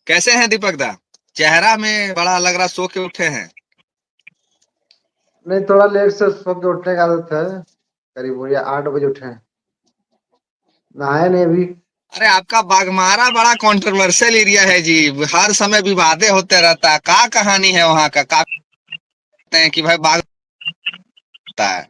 कैसे हैं दीपक दा? चेहरा में बड़ा लग रहा सो के उठे हैं। नहीं, थोड़ा लेट से सो के उठने की आदत है। करीब वही 8 बजे उठे हैं। नहाए नहीं अभी। अरे आपका बाघमारा बड़ा कंट्रोवर्शियल एरिया है जी। हर समय विवादे होते रहता है। क्या कहानी है वहाँ का? का कहते हैं कि भाई बाघ होता है।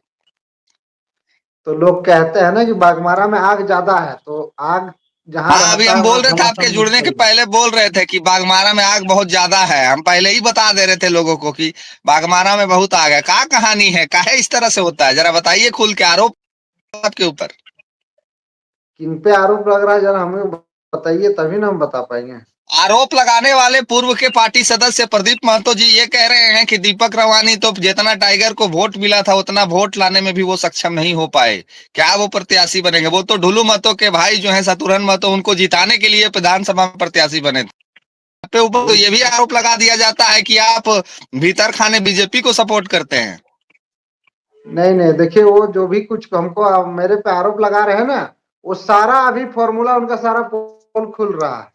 तो लोग कहते हैं ना कि बाघमारा में आग ज्यादा है, तो आग जहाँ हाँ, अभी रहता हम है बोल वहाँ रहे थे आपके घमासान जुड़ने मचता के ही है। पहले बोल रहे थे कि बाघमारा में आग बहुत ज्यादा है। हम पहले ही बता दे रहे थे लोगों को कि बाघमारा में बहुत आग है। क्या कहानी है? काहे इस तरह से होता है? जरा बताइए खुल के। आरोप आपके ऊपर। किन पे आरोप लग रहा है, जरा हमें बताइए, तभी ना हम बता पाएंगे। आरोप लगाने वाले पूर्व के पार्टी सदस्य प्रदीप महतो जी ये कह रहे हैं कि दीपक रवानी तो जितना टाइगर को वोट मिला था उतना वोट लाने में भी वो सक्षम नहीं हो पाए। क्या वो प्रत्याशी बनेंगे? वो तो ढुलू महतो के भाई जो है शत्रुघ्न महतो, उनको जिताने के लिए विधानसभा में प्रत्याशी बने थे। आपके ऊपर तो ये भी आरोप लगा दिया जाता है कि आप भीतर खाने बीजेपी को सपोर्ट करते हैं। नहीं नहीं, देखिए, वो जो भी कुछ हमको मेरे पे आरोप लगा रहे हैं ना, वो सारा अभी फॉर्मूला उनका सारा पोल खुल रहा है।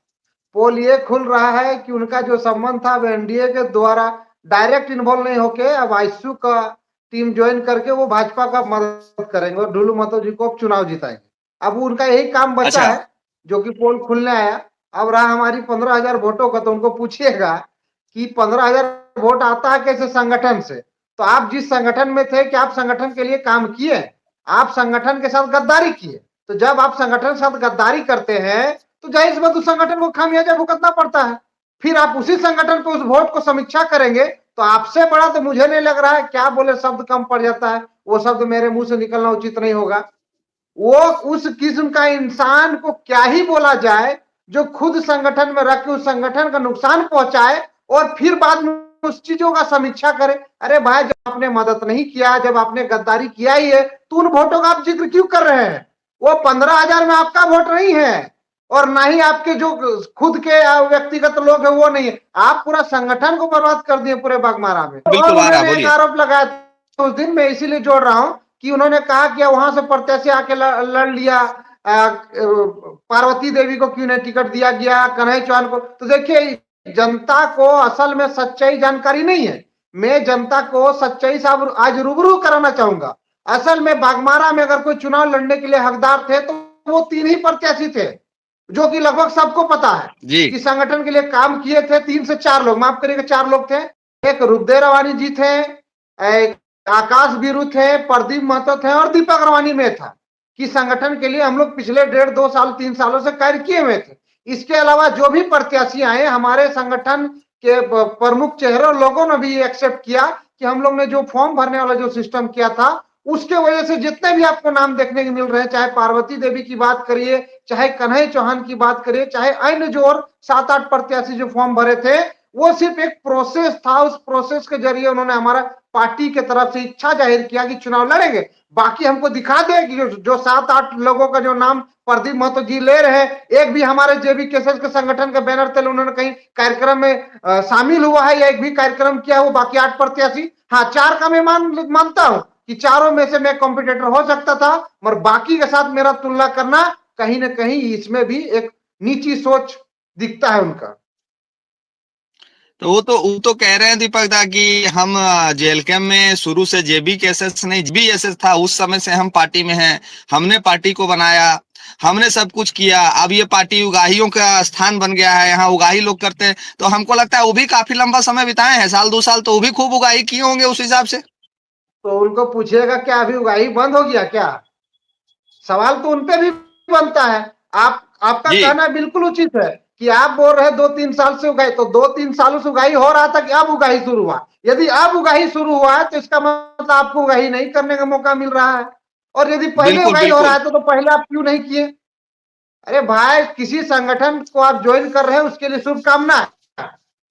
पोल ये खुल रहा है कि उनका जो संबंध था वो एनडीए के द्वारा डायरेक्ट इन्वॉल्व नहीं होके अब आईसू का टीम ज्वाइन करके वो भाजपा का मदद करेंगे और ढुलू महतो जी को चुनाव जिताएंगे। अब उनका यही काम बचा अच्छा। है, जो कि पोल खुलने आया। अब रहा हमारी 15,000 वोटों का, तो उनको पूछिएगा कि 15,000 वोट आता है कैसे संगठन से। तो आप जिस संगठन में थे, कि आप संगठन के लिए काम किए, आप संगठन के साथ गद्दारी किए। तो जब आप संगठन के साथ गद्दारी करते हैं तो जाहिर सी बात उस संगठन को खामियाजा भुगतना पड़ता है। फिर आप उसी संगठन पे उस वोट को समीक्षा करेंगे, तो आपसे बड़ा तो मुझे नहीं लग रहा है। क्या बोले, शब्द कम पड़ जाता है, वो शब्द मेरे मुंह से निकलना उचित नहीं होगा। वो उस किस्म का इंसान को क्या ही बोला जाए जो खुद संगठन में रख के उस संगठन का नुकसान पहुंचाए और फिर बाद में उस चीजों का समीक्षा करे। अरे भाई, जब आपने मदद नहीं किया, जब आपने गद्दारी किया ही है, तो उन वोटों का आप जिक्र क्यों कर रहे हैं? वो 15,000 में आपका वोट नहीं है और ना ही आपके जो खुद के व्यक्तिगत लोग हैं वो नहीं है। आप पूरा संगठन को बर्बाद कर दिए पूरे बागमारा में। और बिल्कुल आ रहा, उन्होंने एक बोलिए। आरोप लगाया था उस दिन, मैं इसीलिए जोड़ रहा हूं कि उन्होंने कहा कि वहां से प्रत्याशी आके लड़ लिया, पार्वती देवी को क्यों नहीं टिकट दिया गया, कन्हैया चौहान को। तो देखिए, जनता को असल में सच्चाई जानकारी नहीं है। मैं जनता को सच्चाई से आज रूबरू कराना चाहूंगा। असल में बागमारा में अगर कोई चुनाव लड़ने के लिए हकदार थे तो वो 3 ही प्रत्याशी थे, जो कि लगभग सबको पता है जी। कि संगठन के लिए काम किए थे। 3 से 4 लोग, माफ करिएगा, 4 लोग थे। एक रुद्दे रवानी जी थे, एक आकाश बीरू थे, प्रदीप महतो थे और दीपक रवानी में था कि संगठन के लिए हम लोग पिछले 1.5 2 साल 3 सालों से कार्य किए हुए थे। इसके अलावा जो भी प्रत्याशी आए, हमारे संगठन के प्रमुख चेहरे लोगों ने भी एक्सेप्ट किया कि हम लोग ने जो फॉर्म भरने वाला जो सिस्टम किया था, उसके वजह से जितने भी आपको नाम देखने को मिल रहे हैं, चाहे पार्वती देवी की बात करिए, चाहे कन्हैया चौहान की बात करिए, चाहे अन्य जो और 7 8 प्रत्याशी जो फॉर्म भरे थे, वो सिर्फ एक प्रोसेस था। उस प्रोसेस के जरिए उन्होंने हमारा पार्टी के तरफ से इच्छा जाहिर किया कि चुनाव लड़ेंगे। बाकी हमको दिखा दे कि जो 7 8 लोगों का जो नाम प्रदीप महतो जी ले रहे हैं, एक भी हमारे जेबी केसेस के संगठन के बैनर तले उन्होंने कहीं कार्यक्रम में शामिल हुआ है या एक भी कार्यक्रम किया हो। बाकी 8 प्रत्याशी, हाँ 4 का मैं मानता हूं कि चारों में से मैं कॉम्पिटेटर हो सकता था, मगर बाकी के साथ मेरा तुलना करना कहीं ना कहीं इसमें भी एक नीची सोच दिखता है उनका। तो वो तो कह रहे हैं दीपक दा कि हम जेल कैम्प में शुरू से जेबी केसेस नहीं, जेबी एसएस था उस समय से हम पार्टी में हैं। हमने पार्टी को बनाया, हमने सब कुछ किया। अब ये पार्टी उगाहियों का स्थान बन गया है, यहाँ उगाही लोग करते हैं। तो हमको लगता है वो भी काफी लंबा समय बिताए हैं, 1 2 साल तो वो भी खूब उगाही किए होंगे उस हिसाब से। तो उनको पूछिएगा क्या अभी उगाही बंद हो गया क्या? सवाल तो उनपे भी बनता है। आपका जी। कहना बिल्कुल उचित है कि आप बोल रहे 2 3 साल से उगाही, तो 2 3 सालों से उगाही हो रहा था कि अब उगाही शुरू हुआ? यदि अब उगाही शुरू हुआ है तो इसका मतलब आपको उगाही नहीं करने का मौका मिल रहा है। और यदि पहले बिल्कुल उगाही हो रहा बिल्कुल। है तो पहले आप क्यों नहीं किए? अरे भाई, किसी संगठन को आप ज्वाइन कर रहे हैं उसके लिए शुभकामना,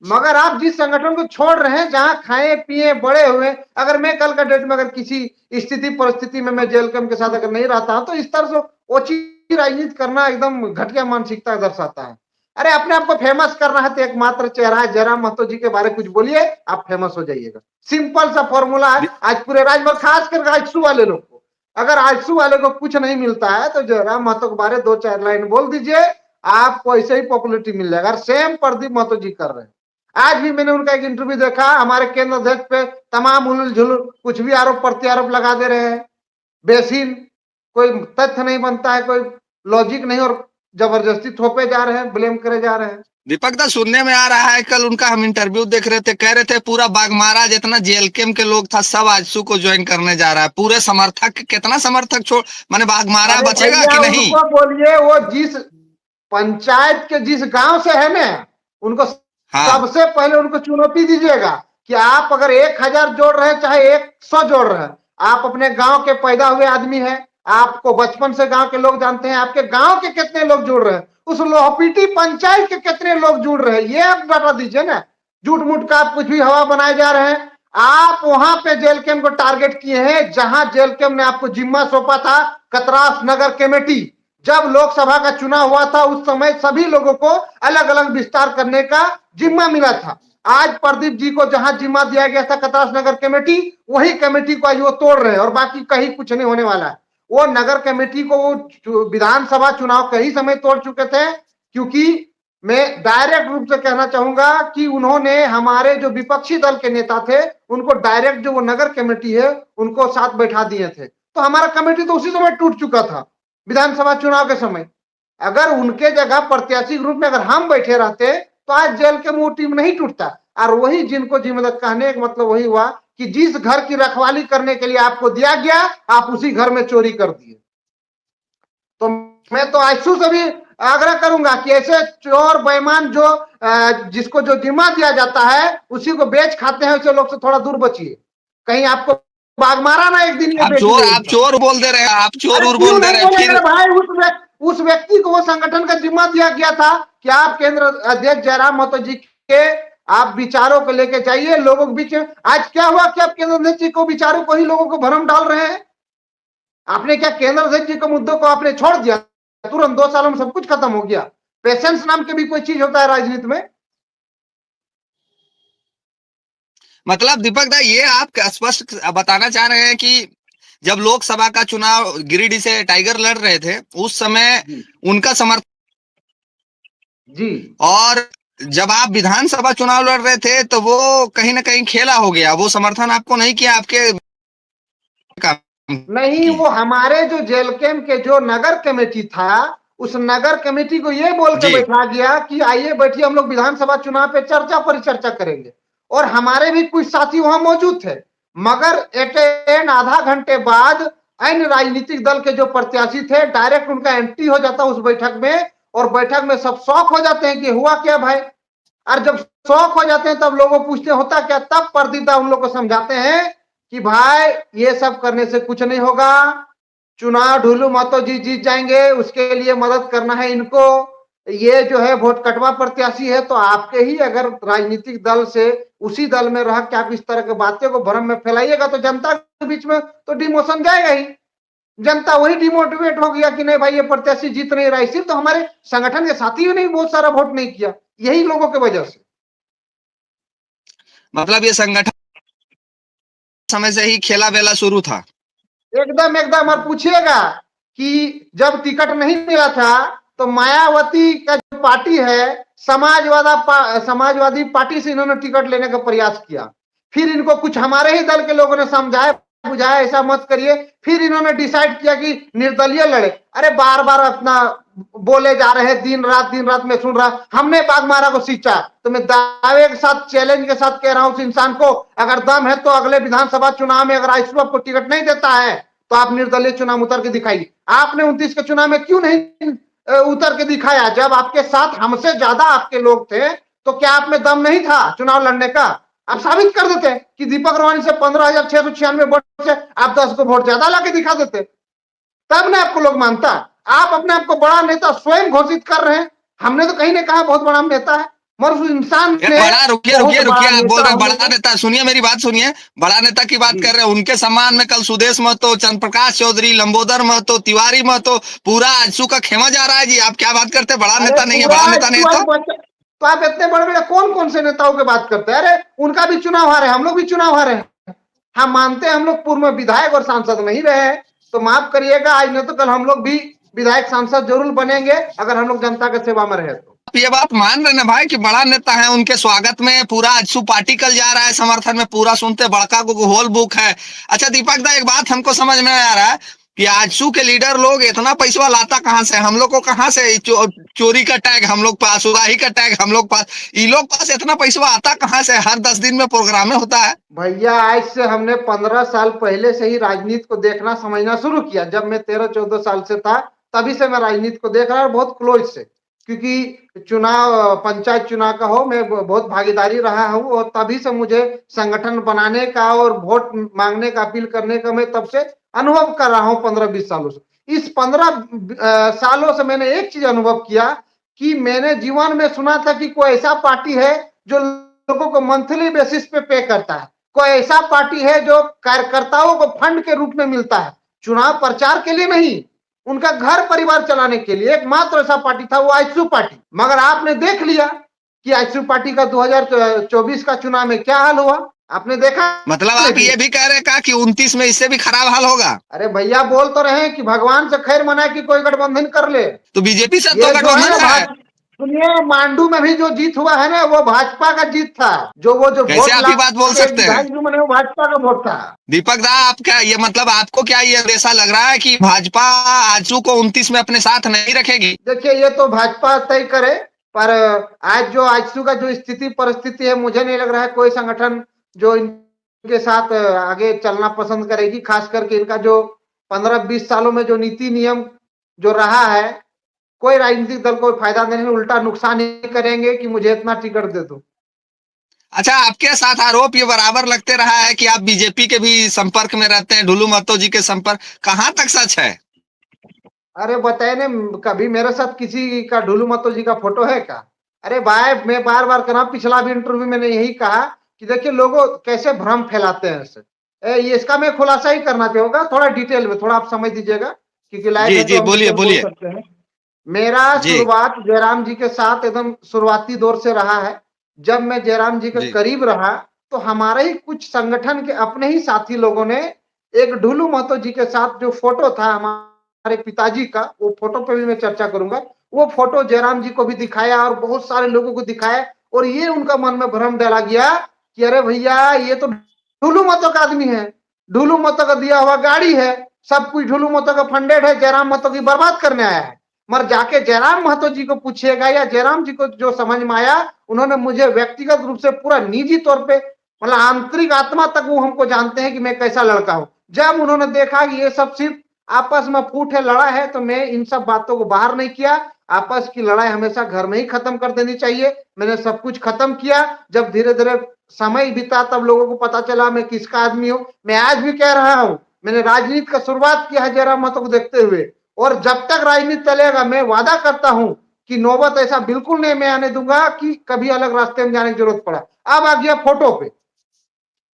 मगर आप जिस संगठन को छोड़ रहे हैं, जहां खाए पिए बड़े हुए, अगर मैं कल का डेट में अगर किसी स्थिति परिस्थिति में मैं जेल कैम्प के साथ अगर नहीं रहता हूं, तो इस तरह से ओछी राजनीति करना एकदम घटिया मानसिकता दर्शाता है। अरे, अपने आप को फेमस करना है तो एकमात्र चेहरा है जयराम महतो जी के बारे में कुछ बोलिए, आप फेमस हो जाइएगा। सिंपल सा फॉर्मूला है आज पूरे राज्य में, खास कर आजसू वाले लोग को। अगर आजसू वाले को कुछ नहीं मिलता है तो जयराम महतो के बारे 2 4 लाइन बोल दीजिए, आपको ऐसे ही पॉपुलरिटी मिल जाएगा। सेम प्रदीप महतो जी कर रहे हैं। आज भी मैंने उनका एक इंटरव्यू देखा, हमारे केंद्र अध्यक्ष पे तमाम उलझुल झुल कुछ भी आरोप प्रत्यारोप लगा दे रहे हैं, बेसिन, कोई तथ्य नहीं बनता है, कोई लॉजिक नहीं, और जबरदस्ती थोपे जा रहे हैं, ब्लेम करे जा रहे हैं। दीपक दा, सुनने में आ रहा है कल उनका हम इंटरव्यू देख रहे थे, कह रहे थे पूरा बाघमारा जितना जेएलकेम के लोग था सब आजसू को ज्वाइन करने जा रहा है। पूरे समर्थक, कितना समर्थक छोड़, माने बाघमारा अरे बचेगा भैया कि नहीं? उनको बोलिए, वो जिस पंचायत के जिस गांव से है ना, उनको हाँ, सबसे पहले उनको चुनौती दीजिएगा कि आप अगर 1,000 जोड़ रहे हैं चाहे 100 जोड़ रहे हैं, आप अपने गांव के पैदा हुए आदमी हैं, आपको बचपन से गांव के लोग जानते हैं, आपके गांव के कितने लोग जुड़ रहे हैं, उस लोहपीटी पंचायत के कितने लोग जुड़ रहे हैं, ये आप बता दीजिए ना। झूठ मूठ का आप कुछ भी हवा बनाए जा रहे हैं। आप वहां पे जेल कैंप को टारगेट किए हैं जहां जेल कैंप ने आपको जिम्मा सौंपा था, कतरास नगर कमेटी। जब लोकसभा का चुनाव हुआ था उस समय सभी लोगों को अलग अलग विस्तार करने का जिम्मा मिला था। आज प्रदीप जी को जहां जिम्मा दिया गया था कतरास नगर कमेटी, वही कमेटी को आज वो तोड़ रहे हैं, और बाकी कहीं कुछ नहीं होने वाला है। वो नगर कमेटी को वो विधानसभा चुनाव के ही समय तोड़ चुके थे, क्योंकि मैं डायरेक्ट रूप से कहना चाहूंगा कि उन्होंने हमारे जो विपक्षी दल के नेता थे उनको डायरेक्ट, जो वो नगर कमेटी है, उनको साथ बैठा दिए थे। तो हमारा कमेटी तो उसी समय टूट चुका था, विधानसभा चुनाव के समय। अगर उनके जगह प्रत्याशी के रूप में अगर हम बैठे रहते तो आज जेल के मुंह टीम नहीं टूटता। और वही जिनको जिम्मेदार कहने का मतलब वही हुआ कि जिस घर की रखवाली करने के लिए आपको दिया गया, आप उसी घर में चोरी कर दिए। तो मैं तो आयसू से भी आग्रह करूंगा कि ऐसे चोर बेईमान जो जिसको जो जिम्मा दिया जाता है उसी को बेच खाते हैं, ऐसे लोग से थोड़ा दूर बचिए, कहीं आपको बाघमारा ना एक दिन ये बेच ले। आप चोर बोल दे रहे हैं, आप चोर अरे उर क्यों बोल दे नहीं रहे हैं बोलेंगे फिर। भाई, उस व्यक्ति को वो संगठन का जिम्मा दिया गया था कि आप केंद्र अध्यक्ष जयराम महतो जी के आप विचारों को लेकर जाइए लोगों के बीच में। आज क्या हुआ कि आप केंद्र अध्यक्ष जी को विचारों को ही लोगों को भरम डाल रहे हैं। आपने क्या केंद्र अध्यक्ष जी के मुद्दों को आपने छोड़ दिया, तुरंत 2 सालों में सब कुछ खत्म हो गया? पेशेंस नाम के भी कोई चीज होता है राजनीति में? मतलब दीपक दा, ये आप स्पष्ट बताना चाह रहे हैं कि जब लोकसभा का चुनाव गिरिडीह से टाइगर लड़ रहे थे उस समय उनका समर्थन, जी, और जब आप विधानसभा चुनाव लड़ रहे थे तो वो कहीं ना कहीं खेला हो गया, वो समर्थन आपको नहीं किया आपके काम नहीं, की। वो हमारे जो जेल कैंप के जो नगर कमेटी था, उस नगर कमेटी को ये बोल के जी, बैठा गया कि आइए बैठिए, हम लोग विधानसभा चुनाव पे चर्चा परिचर्चा करेंगे। और हमारे भी कुछ साथी वहां मौजूद थे, मगर एट एंड आधा घंटे बाद अन्य राजनीतिक दल के जो प्रत्याशी थे डायरेक्ट उनका एंट्री हो जाता उस बैठक में, और बैठक में सब शौक हो जाते हैं कि हुआ क्या भाई। और जब शौक हो जाते हैं तब लोगों पूछते होता क्या, तब प्रदीप दा उन लोग को समझाते हैं कि भाई ये सब करने से कुछ नहीं होगा, चुनाव ढुलू महतो जी जीत जाएंगे, उसके लिए मदद करना है इनको। ये जो है वोट कटवा प्रत्याशी है, तो आपके ही अगर राजनीतिक दल से उसी दल में रह के आप इस तरह के बातें को भ्रम में फैलाइएगा तो जनता के बीच में तो डिमोशन जाएगा ही। जनता वही डिमोटिवेट हो गया कि नहीं भाई ये प्रत्याशी जीत नहीं रहा, इसीलिए तो हमारे संगठन के साथियों ने बहुत सारा वोट नहीं किया, यही लोगों की वजह से। मतलब ये संगठन समय से ही खेला बेला शुरू था। एकदम एकदम। और पूछिएगा कि जब टिकट नहीं मिला था तो मायावती का जो पार्टी है, समाजवादी पार्टी से इन्होंने टिकट लेने का प्रयास किया। फिर इनको कुछ हमारे ही दल के लोगों ने समझाया बुझाया ऐसा मत करिए, फिर इन्होंने डिसाइड किया कि निर्दलीय लड़े। अरे बार बार अपना बोले जा रहे हैं, दिन रात में सुन रहा, हमने बाघमारा को सींचा। तो मैं दावे के साथ चैलेंज के साथ कह रहा हूं उस इंसान को, अगर दम है तो अगले विधानसभा चुनाव में अगर आइसू आपको टिकट नहीं देता है तो आप निर्दलीय चुनाव उतर के दिखाइए। आपने 29 के चुनाव में क्यों नहीं उतर के दिखाया? जब आपके साथ हमसे ज्यादा आपके लोग थे तो क्या आप में दम नहीं था चुनाव लड़ने का? आप साबित कर देते कि दीपक रवानी से 15,696 वोट से आप 10 को वोट ज्यादा लाके दिखा देते, तब ना आपको लोग मानता। आप अपने आप को बड़ा नेता स्वयं घोषित कर रहे हैं, हमने तो कहीं ने कहा बहुत बड़ा नेता है, मगर उस इंसान ने बड़ा, रुकिए रुकिए रुकिए, आप बोल रहे हैं बड़ा नेता। नेता, सुनिए मेरी बात सुनिए, बड़ा नेता की बात कर रहे हैं। उनके सम्मान में कल सुदेश महतो, चंद्र प्रकाश चौधरी, लंबोदर महतो, तिवारी महतो, पूरा आजसू का खेमा जा रहा है जी। आप क्या बात करते हैं? बड़ा नेता नहीं है, बड़ा नेता नहीं है तो आप इतने बड़े बड़े कौन कौन से नेताओं की बात करते हैं? अरे उनका भी चुनाव हारे, हम लोग भी चुनाव हारे हैं। हम मानते हैं हम लोग पूर्व में विधायक और सांसद नहीं रहे, तो माफ करिएगा आज नहीं तो कल हम लोग भी विधायक सांसद जरूर बनेंगे अगर हम लोग जनता के सेवा में रहे तो। आप ये बात मान रहे ना भाई कि बड़ा नेता है, उनके स्वागत में पूरा आजसू पार्टी कल जा रहा है, समर्थन में पूरा सुनते बड़का को होल बुक है। अच्छा दीपक दा, एक बात हमको समझ में आ रहा है कि आजसू के लीडर लोग इतना पैसा लाता कहाँ से, हम लोग को कहाँ से चोरी का टैग हम लोग पास, उगाही का टैग हम लोग पास, ये लोग पास इतना पैसा आता कहाँ से? हर 10 दिन में प्रोग्राम में होता है। भैया आज से हमने 15 साल पहले से ही राजनीति को देखना समझना शुरू किया। जब मैं 13-14 साल से था तभी से मैं राजनीति को देख रहा हूँ बहुत क्लोज से, क्योंकि चुनाव पंचायत चुनाव का हो मैं बहुत भागीदारी रहा हूँ और तभी से मुझे संगठन बनाने का और वोट मांगने का अपील करने का मैं तब से अनुभव कर रहा हूँ 15-20 सालों से। इस 15 सालों से मैंने एक चीज अनुभव किया कि मैंने जीवन में सुना था कि कोई ऐसा पार्टी है जो लोगों को मंथली बेसिस पे करता है, कोई ऐसा पार्टी है जो कार्यकर्ताओं को फंड के रूप में मिलता है, चुनाव प्रचार के लिए नहीं, उनका घर परिवार चलाने के लिए एकमात्र ऐसा पार्टी था वो आजसू पार्टी। मगर आपने देख लिया कि आजसू पार्टी का 2024 का चुनाव में क्या हाल हुआ, आपने देखा। मतलब आप ये भी कह रहे हैं कि 29 में इससे भी खराब हाल होगा? अरे भैया बोल तो रहे हैं कि भगवान से खैर मनाए कि कोई गठबंधन कर ले। तो बीजेपी से ये तो जो है गठबंधन है। सुनिए, मांडू में भी जो जीत हुआ है ना वो भाजपा का जीत था। जो कैसे वोट आप ये बात बोल सकते हैं? विधायक में वो भाजपा का वोट था। दीपक दा, आप क्या ये मतलब आपको क्या ये ऐसा लग रहा है कि भाजपा आजसू को 29 में अपने साथ नहीं रखेगी? देखिए ये तो भाजपा तय करे, पर आज जो आजसू का जो स्थिति परिस्थिति है मुझे नहीं लग रहा है कोई संगठन जो इनके साथ आगे चलना पसंद करेगी। खास करके इनका जो 15-20 सालों में जो नीति नियम जो रहा है, कोई राजनीतिक दल को फायदा नहीं, उल्टा नुकसान ही करेंगे कि मुझे इतना टिकट दे दो। अच्छा, आपके साथ आरोप ये बराबर लगते रहा है कि आप बीजेपी के भी संपर्क में रहते हैं, ढुलू महतो जी के संपर्क, कहाँ तक सच है? अरे बताए ने कभी मेरे साथ किसी का ढुलू महतो जी का फोटो है क्या? अरे भाई मैं बार बार कहा, पिछला भी इंटरव्यू मैंने यही कहा कि देखिए लोगों कैसे भ्रम फैलाते हैं इससे। ये इसका मैं खुलासा ही करना चाहूंगा थोड़ा डिटेल में, थोड़ा आप समझ दीजिएगा क्योंकि लाइव जी है जी, तो हम बोलिए डिटेल बोल बोलिए। सकते हैं। मेरा जी शुरुआत जयराम जी के साथ एकदम शुरुआती दौर से रहा है। जब मैं जयराम जी के जी करीब रहा तो हमारे ही कुछ संगठन के अपने ही साथी लोगों ने एक ढुलू महतो जी के साथ जो फोटो था हमारे पिताजी का, वो फोटो पे भी मैं चर्चा करूंगा, वो फोटो जयराम जी को भी दिखाया और बहुत सारे लोगों को दिखाया और ये उनका मन में भ्रम डाला गया कि अरे भैया ये तो ढुलू महतो का आदमी है, ढुलू महतो का दिया हुआ गाड़ी है, सब कुछ ढुलू महतो का फंडेड है, जयराम महतो की बर्बाद करने आया है। मगर जाके जयराम महतो जी को पूछिएगा या जयराम जी को जो समझ में आया, उन्होंने मुझे व्यक्तिगत रूप से पूरा निजी तौर पे मतलब आंतरिक आत्मा तक वो हमको जानते हैं कि मैं कैसा लड़का हूं। जब उन्होंने देखा कि ये सब सिर्फ आपस में फूट है, लड़ा है, तो मैं इन सब बातों को बाहर नहीं किया। आपस की लड़ाई हमेशा घर में ही खत्म कर देनी चाहिए। मैंने सब कुछ खत्म किया। जब धीरे धीरे समय बीता तब लोगों को पता चला मैं किसका आदमी हूं। मैं आज भी कह रहा हूं, मैंने राजनीति का शुरुआत किया है जयराम महतो को देखते हुए, और जब तक राजनीति चलेगा मैं वादा करता हूं कि नौबत ऐसा बिल्कुल नहीं मैं आने दूंगा कि कभी अलग रास्ते में जाने की जरूरत पड़ा। अब आ गया फोटो पे,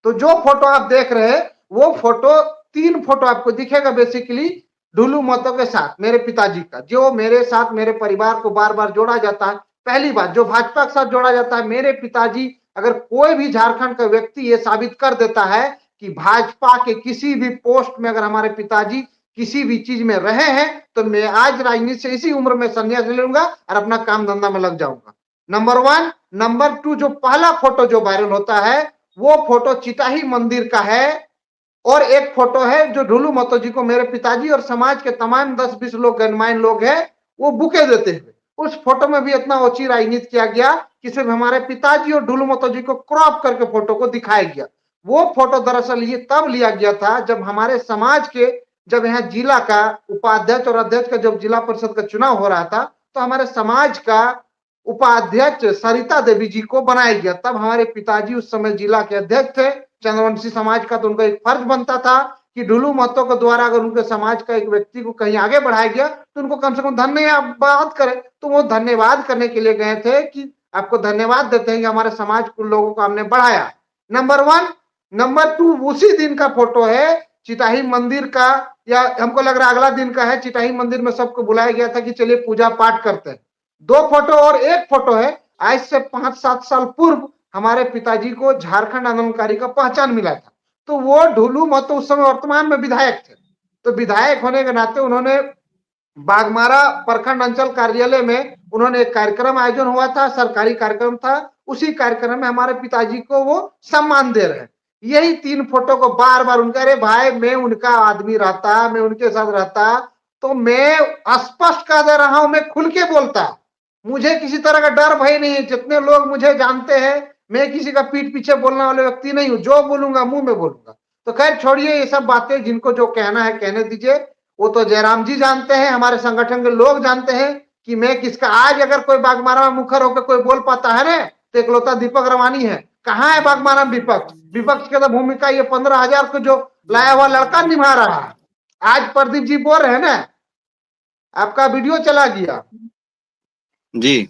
तो जो फोटो आप देख रहे हैं वो फोटो 3 फोटो आपको दिखेगा बेसिकली ढुलू महतो के साथ मेरे पिताजी का, जो मेरे साथ मेरे परिवार को बार बार जोड़ा जाता है। पहली बात जो भाजपा के साथ जोड़ा जाता है, मेरे पिताजी, अगर कोई भी झारखंड का व्यक्ति ये साबित कर देता है कि भाजपा के किसी भी पोस्ट में अगर हमारे पिताजी किसी भी चीज में रहे हैं तो मैं आज राजनीति से इसी उम्र में संन्यास ले लूंगा और अपना काम धंधा में लग जाऊंगा। नंबर 1। नंबर 2, जो पहला फोटो जो वायरल होता है वो फोटो चिटाही मंदिर का है और एक फोटो है जो ढुलू महतो जी को मेरे पिताजी और समाज के तमाम 10-20 लोग गणमान्य लोग हैं वो बुके देते हुए। उस फोटो में भी इतना ओछी राजनीति किया गया कि सिर्फ हमारे पिताजी और ढुलू महतो जी को क्रॉप करके फोटो को दिखाया गया। वो फोटो दरअसल ये तब लिया गया था जब हमारे समाज के, जब यहाँ जिला का उपाध्यक्ष और अध्यक्ष का जब जिला परिषद का चुनाव हो रहा था तो हमारे समाज का उपाध्यक्ष सरिता देवी जी को बनाया गया। तब हमारे पिताजी उस समय जिला के अध्यक्ष थे चंद्रवंशी समाज का, तो उनका एक फर्ज बनता था कि ढुलू महतो के द्वारा अगर उनके समाज का एक व्यक्ति को कहीं आगे बढ़ाया गया तो उनको कम से कम धन्यवाद करे। तो वो धन्यवाद करने के लिए गए थे कि आपको धन्यवाद देते हैं कि हमारे समाज के लोगों को हमने बढ़ाया। नंबर 1। नंबर 2, उसी दिन का फोटो है चिटाही मंदिर का, या हमको लग रहा है अगला दिन का है। चिटाही मंदिर में सबको बुलाया गया था कि चलिए पूजा पाठ करते हैं। 2 फोटो और एक फोटो है आज से 5-7 साल पूर्व हमारे पिताजी को झारखंड आंदोलनकारी का पहचान मिला था। तो वो ढुलू महतो उस समय वर्तमान में विधायक थे, तो विधायक होने के नाते उन्होंने बागमारा प्रखंड अंचल कार्यालय में उन्होंने एक कार्यक्रम आयोजन हुआ था, सरकारी कार्यक्रम था। उसी कार्यक्रम में हमारे पिताजी को वो सम्मान दे रहे हैं। यही 3 फोटो को बार बार उनका, अरे भाई मैं उनका आदमी रहता, मैं उनके साथ रहता तो मैं स्पष्ट कह दे रहा हूं, मैं खुल के बोलता, मुझे किसी तरह का डर भय नहीं है। जितने लोग मुझे जानते हैं, मैं किसी का पीठ पीछे बोलने वाले व्यक्ति नहीं हूं। जो बोलूंगा मुंह में बोलूंगा। तो खैर छोड़िए ये सब बातें, जिनको जो कहना है कहने दीजिए। वो तो जयराम जी जानते हैं, हमारे संगठन के लोग जानते हैं कि मैं किसका। आज अगर कोई बागमारा में मुखर होकर कोई बोल पाता है ना, तो एकलौता दीपक रवानी है। कहाँ है बागमारा में विपक्ष? विपक्ष की तो भूमिका ये 15,000 को जो लाया हुआ लड़का निभा रहा है। आज प्रदीप जी बोल रहे हैं ना, आपका वीडियो चला गया, जी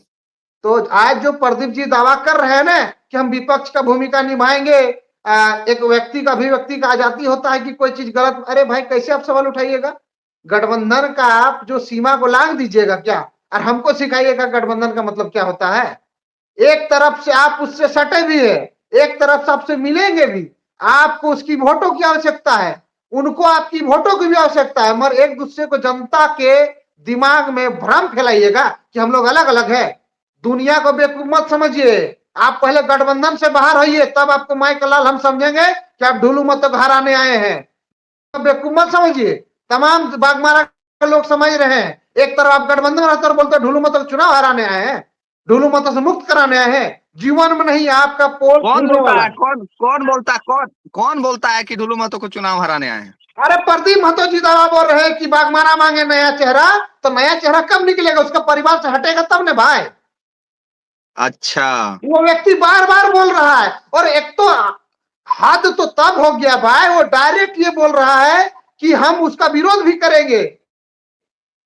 तो आज जो प्रदीप जी दावा कर रहे हैं ना कि हम विपक्ष का भूमिका निभाएंगे, एक व्यक्ति का अभिव्यक्ति का आजादी होता है कि कोई चीज गलत, अरे भाई कैसे आप सवाल उठाइएगा? गठबंधन का आप जो सीमा को लांग दीजिएगा क्या, और हमको सिखाइएगा गठबंधन का मतलब क्या होता है? एक तरफ से आप उससे सटे भी है, एक तरफ से आपसे मिलेंगे भी, आपको उसकी वोटों की आवश्यकता है, उनको आपकी वोटों की भी आवश्यकता है, मगर एक दूसरे को जनता के दिमाग में भ्रम फैलाइएगा कि हम लोग अलग अलग है। दुनिया को बेवकूफ मत समझिए। आप पहले गठबंधन से बाहर होइए, तब आपको माइक लाल हम समझेंगे कि आप ढुलू मतों को हराने आए हैं। बेवकूफ मत समझिए। तमाम बागमारा के लोग समझ रहे हैं। एक तरफ आप गठबंधन रहते और बोलते ढुलू मतों को चुनाव हराने आए हैं, ढुलू मतों से मुक्त कराने आए हैं। जीवन में नहीं, आपका पोल कौन खुलने बोलता वाला है, है। कौन बोलता है कि ढुलू मतों को चुनाव हराने आए हैं? अरे प्रदीप महतो जी दावा बोल रहे हैं कि बागमारा मांगे नया चेहरा। तो नया चेहरा कब निकलेगा? उसका परिवार से हटेगा तब ने भाई। अच्छा वो व्यक्ति बार बार बोल रहा है, और एक तो हद तो तब हो गया भाई, वो डायरेक्ट ये बोल रहा है कि हम उसका विरोध भी करेंगे।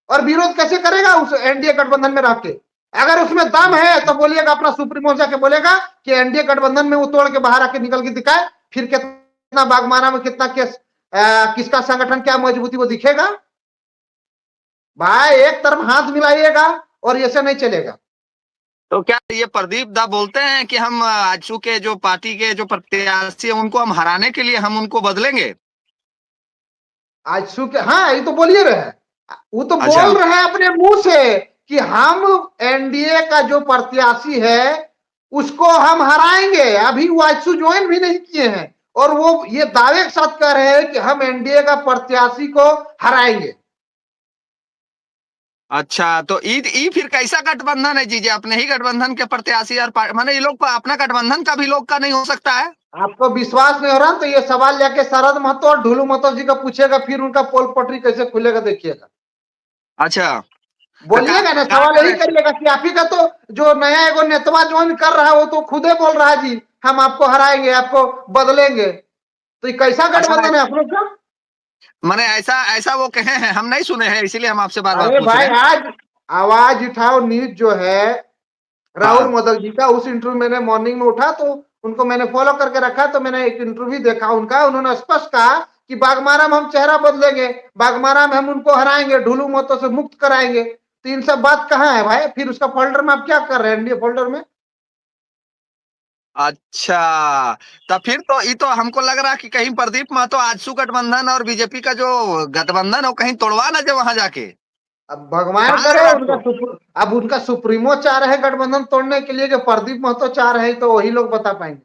और विरोध कैसे करेगा? उस एनडीए गठबंधन में रह के। अगर उसमें दम है तो बोलिएगा, अपना सुप्रीमो जाके बोलेगा कि एनडीए गठबंधन में वो तोड़ के बाहर आके निकल के दिखाए, फिर कितना बागमारा में कितना केस, किसका संगठन क्या मजबूती वो दिखेगा। भाई एक तरफ हाथ मिलाइएगा और ऐसे नहीं चलेगा। तो क्या ये प्रदीप दा बोलते हैं कि हम आजसू के जो पार्टी के जो प्रत्याशी हैं उनको हम हराने के लिए हम उनको बदलेंगे? आज सु के, हाँ ये तो बोलिए रहे, वो तो अच्छा बोल रहे हैं अपने मुंह से कि हम एनडीए का जो प्रत्याशी है उसको हम हराएंगे। अभी वो आजसू ज्वाइन भी नहीं किए हैं, और वो ये दावे के साथ कह रहे हैं कि हम एनडीए का प्रत्याशी को हराएंगे। अच्छा, तो ई फिर कैसा गठबंधन है जीजे? अपने ही गठबंधन के प्रत्याशी और माने ये लोग अपना गठबंधन का भी लोग का नहीं हो सकता है? आपको विश्वास नहीं हो रहा तो ये सवाल लेके शरद महतो और ढुलू महतो जी का पूछेगा, फिर उनका पोल पटरी कैसे खुलेगा देखिएगा। अच्छा तो बोलिएगा ना, सवाल यही करिएगा कि आप ही का तो जो नया एगो नेतवा ज्वाइन कर रहा है वो तो खुदे बोल रहा है जी हम आपको हराएंगे, आपको बदलेंगे। तो ये कैसा अच्छा गठबंधन है आप लोग का? माने ऐसा ऐसा वो कहे हैं, हम नहीं सुने हैं, इसीलिए हम आपसे बार बार अरे पूछ भाई रहे हैं। आज आवाज उठाओ न्यूज जो है राहुल हाँ मोदक जी का, उस इंटरव्यू मैंने मॉर्निंग में उठा तो उनको मैंने फॉलो करके रखा, तो मैंने एक इंटरव्यू देखा उनका, उन्होंने स्पष्ट कहा कि बागमारा में हम चेहरा बदलेंगे, बागमारा में हम उनको हराएंगे, ढुलू मतों से मुक्त कराएंगे। तो इन सब बात कहाँ है भाई? फिर उसका फोल्डर में आप क्या कर रहे हैं एनडीए फोल्डर में? अच्छा, तो फिर तो ये तो हमको लग रहा है कि कहीं प्रदीप महतो आजसू गठबंधन और बीजेपी का जो गठबंधन है वो कहीं तोड़वा ना जाए वहां जाके। अब भगवान कहाँ लग करे रहा है उनका आपको? अब उनका सुप्रीमो चाह रहे हैं गठबंधन तोड़ने के लिए, जो प्रदीप महतो चाह रहे हैं, तो वही लोग बता पाएंगे।